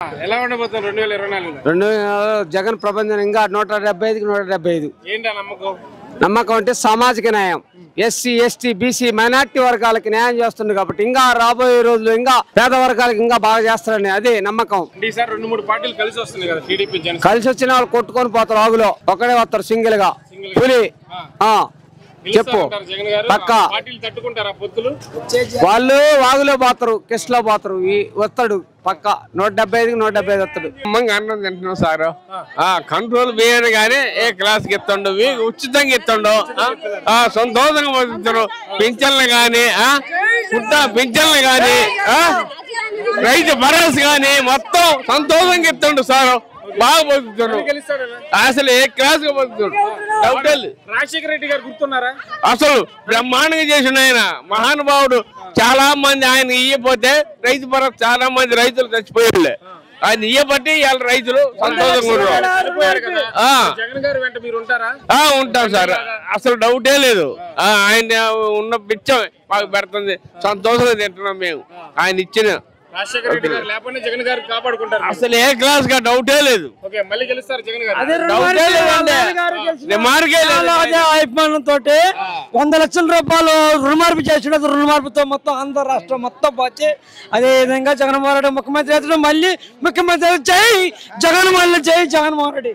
ఎలా ఉండబోతుంది 2024 రెండు జగన్ ప్రపంచం ఇంకా 175కి 175. ఏంటా నమ్మకం? నమ్మకం అంటే సామాజిక న్యాయం, ఎస్సీ ఎస్టీ బీసీ మైనార్టీ వర్గాలకి న్యాయం చేస్తుంది కాబట్టి ఇంకా రాబోయే రోజులు ఇంకా పేద వర్గాలకు ఇంకా బాగా చేస్తారని అదే నమ్మకం. ఈసారి 2-3 పార్టీలు కలిసి వస్తుంది కదా, టీడీపీ జనసేన. కలిసి వచ్చిన వాళ్ళు కొట్టుకొని పోతారు, ఆగులో ఒకడే వస్తారు సింగిల్ గా పులి. చెప్పు పక్క పార్టీలు తట్టుకుంటారా పొత్తులు? వాళ్ళు వాగులో పోతారు, కిస్లో పోతారు, వస్తాడు పక్క 175కి 175 వస్తాడు. అన్నం తింటున్నాం సార్, కంట్రోల్ వేయరు కానీ ఏ క్లాస్కి ఇస్తుండు, ఉచితంగా ఇస్తుండు, సంతోషంగా బతుకుతారు. పింఛన్లు కానీ పింఛన్లు కానీ రైతు భరోసా కానీ మొత్తం సంతోషంగా ఇస్తుండు సార్. బాగా బతుకుతాడు, అసలు ఏ క్లాస్ గా బతుకుతాడు. రాజశేఖర రెడ్డి గారు గుర్తున్నారా? అసలు బ్రహ్మాండంగా చేసిన ఆయన మహానుభావుడు. చాలా మంది ఆయన ఇయ్యపోతే రైతు భరోసా చాలా మంది రైతులు చచ్చిపోయారు. ఆయన ఇయ్యబట్టి వాళ్ళ రైతులు సంతోషంగా ఉంటాం సార్. అసలు డౌటే లేదు. ఆయన ఉన్న పిచ్చం మాకు పెడుతుంది, సంతోషంగా తింటున్నాం మేము. ఆయన ఇచ్చిన రాజశేఖర రెడ్డి గారు లేకపోతే జగన్ గారు కాపాడుకుంటారు. అసలు ఏ క్లాస్ గా డౌటే లేదు. మళ్ళీ గెలుస్తారు జగన్ గారు. అదే అభిమానంతో 100 లక్షల రూపాయలు రుణమార్పు చేసినది. రుణమార్పుతో మొత్తం ఆంధ్ర రాష్ట్రం మొత్తం పోతే అదే విధంగా జగన్మోహన్ రెడ్డి ముఖ్యమంత్రి మళ్ళీ ముఖ్యమంత్రి జై జగన్మోహన్ రెడ్డి, జై జగన్మోహన్ రెడ్డి.